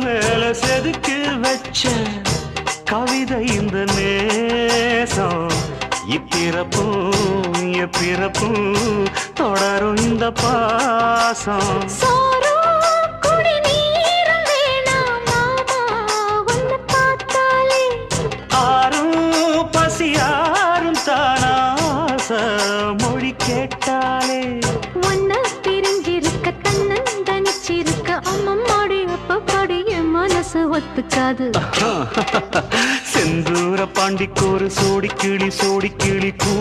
மேல செதுக்கி வச்ச கவிதை இந்த நேசம் இப்பிறப்பும் எப்பிறப்பும் தொடரும் இந்த பாசம் மொழி கேட்டாலே ஒன்ன பிரிஞ்சிருக்க தன்னந்தனிச்சிருக்க அம்மம்மாடி அப்பப்பாடி என் மனசு ஒத்துக்காது செந்தூர பாண்டிக்கு ஒரு சோடி கிளி கூ